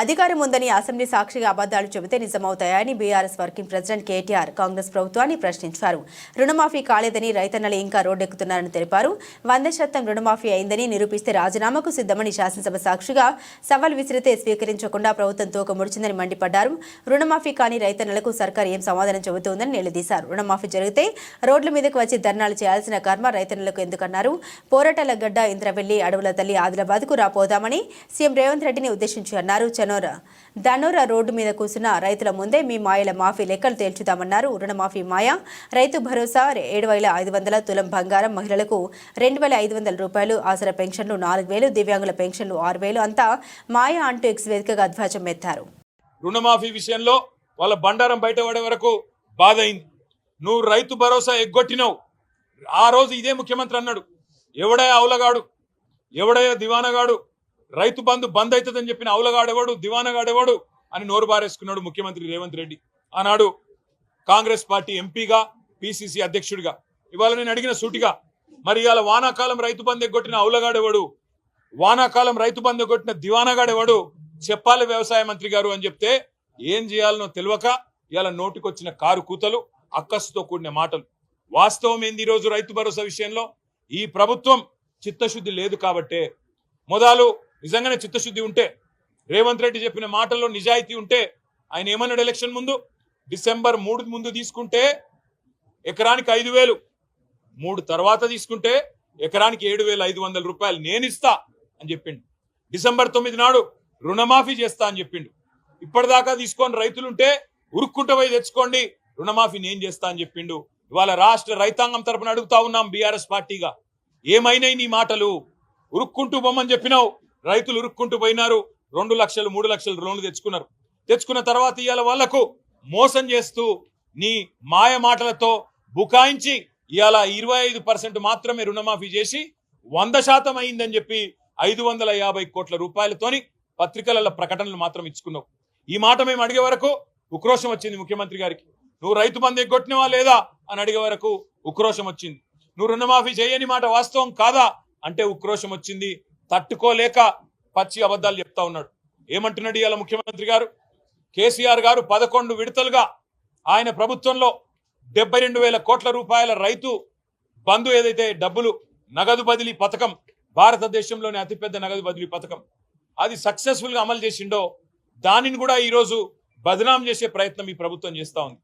అధికారం ఉందని అసెంబ్లీ సాక్షిగా అబద్దాలు చెబితే నిజమవుతాయని బీఆర్ఎస్ వర్కింగ్ ప్రెసిడెంట్ కేటీఆర్ కాంగ్రెస్ ప్రభుత్వాన్ని ప్రశ్నించారు. రుణమాఫీ కాలేదని రైతన్నలు ఇంకా రోడ్డెక్కుతున్నారని తెలిపారు. 100% రుణమాఫీ అయిందని నిరూపిస్తే రాజీనామాకు సిద్ధమని శాసనసభ సాక్షిగా సవాల్ విసిరితే స్వీకరించకుండా ప్రభుత్వం తోక ముడిచిందని మండిపడ్డారు. రుణమాఫీ కాని రైతన్నలకు సర్కారు ఏం సమాధానం చెబుతోందని నిలదీశారు. రుణమాఫీ జరిగితే రోడ్ల మీదకు వచ్చి ధర్నాలు చేయాల్సిన కర్మ రైతన్నలకు ఎందుకన్నారు. పోరాటాల గడ్డ ఇంద్రవెల్లి అడవుల తల్లి ఆదిలాబాద్కు రాపోదామని సీఎం రేవంత్ రెడ్డిని ఉద్దేశించి అన్నారు. ధనోర రోడ్డు మీద కూర్చున్న రైతుల ముందే మీ మాయల మాఫీ లెక్కలు తేల్చుదామన్నారు. రుణమాఫీ మాయ, రైతు భరోసా 7,500 తులం బంగారం, మహిళలకు 2,500 రూపాయలు, ఆసరా పెన్షన్లు 4,000, దివ్యాంగుల పెన్షన్లు 6,000 అంతా మాయ అంటూ ఎక్స్ వేదికగా ధ్వజం ఎత్తారు. రుణమాఫీ విషయంలో వాళ్ళ బండారం బయటపడే వరకు బాధ అయింది. నువ్వు రైతు భరోసా ఎగ్గొట్టినావు. ఆ రోజు ఇదే ముఖ్యమంత్రి అన్నాడు, ఎవడయ్యా అవులగాడు, ఎవడయ్యా దివానగాడు, రైతు బంధు బంద్ అవుతుందని చెప్పిన అవులగాడెవడు, దివానగాడెవడు అని నోరు బారేసుకున్నాడు ముఖ్యమంత్రి రేవంత్ రెడ్డి. ఆనాడు కాంగ్రెస్ పార్టీ ఎంపీగా, పిసిసి అధ్యక్షుడిగా. ఇవాళ నేను అడిగిన సూటిగా, మరి ఇవాళ వానాకాలం రైతు బంధు ఎగ్గొట్టిన అవులగాడెవడు, వానాకాలం రైతు బంధు ఎగ్గొట్టిన దివానగాడెవడు చెప్పాలి వ్యవసాయ మంత్రి గారు అని చెప్తే ఏం చేయాలనో తెలియక ఇవాళ నోటికొచ్చిన కారు కూతలు, అక్కసుతో కూడిన మాటలు. వాస్తవం ఏంది? ఈరోజు రైతు భరోసా విషయంలో ఈ ప్రభుత్వం చిత్తశుద్ధి లేదు కాబట్టే, మొదలు నిజంగానే చిత్తశుద్ధి ఉంటే, రేవంత్ రెడ్డి చెప్పిన మాటల్లో నిజాయితీ ఉంటే, ఆయన ఏమన్నాడు ఎలక్షన్ ముందు, డిసెంబర్ 3 ముందు తీసుకుంటే ఎకరానికి 5,000, 3 తర్వాత తీసుకుంటే ఎకరానికి 7,500 రూపాయలు నేను ఇస్తా అని చెప్పిండు. డిసెంబర్ 9 నాడు రుణమాఫీ చేస్తా అని చెప్పిండు. ఇప్పటిదాకా తీసుకొని రైతులుంటే ఉరుక్కుంట పోయి తెచ్చుకోండి, రుణమాఫీ నేను చేస్తా అని చెప్పిండు. ఇవాళ రాష్ట్ర రైతాంగం తరపున అడుగుతా ఉన్నాం బీఆర్ఎస్ పార్టీగా, ఏమైనాయి నీ మాటలు? ఉరుక్కుంటూ బొమ్మని చెప్పినావు, రైతులు ఉరుక్కుంటూ పోయినారు, 2 లక్షలు 3 లక్షలు లోన్లు తెచ్చుకున్నారు. తెచ్చుకున్న తర్వాత ఇవాళ వాళ్లకు మోసం చేస్తూ నీ మాయ మాటలతో బుకాయించి ఇవాళ 25% మాత్రమే రుణమాఫీ చేసి 100% అయిందని చెప్పి 550 కోట్ల రూపాయలతోని పత్రికల ప్రకటనలు మాత్రం ఇచ్చుకున్నావు. ఈ మాట మేము అడిగే వరకు ఉక్రోషం వచ్చింది ముఖ్యమంత్రి గారికి. నువ్వు రైతు బంధు ఎగ్గొట్టినవా లేదా అని అడిగే వరకు ఉక్రోషం వచ్చింది. నువ్వు రుణమాఫీ చేయని మాట వాస్తవం కాదా అంటే ఉక్రోషం వచ్చింది. తట్టుకోలేక పచ్చి అబద్ధాలు చెప్తా ఉన్నాడు. ఏమంటున్నాడు ఇవాళ ముఖ్యమంత్రి గారు? కేసీఆర్ గారు 11 విడతలుగా ఆయన ప్రభుత్వంలో 72,000 కోట్ల రూపాయల రైతు బంధు ఏదైతే డబ్బులు నగదు బదిలీ పథకం, భారతదేశంలోనే అతిపెద్ద నగదు బదిలీ పథకం, అది సక్సెస్ఫుల్ గా అమలు చేసిండో దానిని కూడా ఈరోజు బదనాం చేసే ప్రయత్నం ఈ ప్రభుత్వం చేస్తా ఉంది.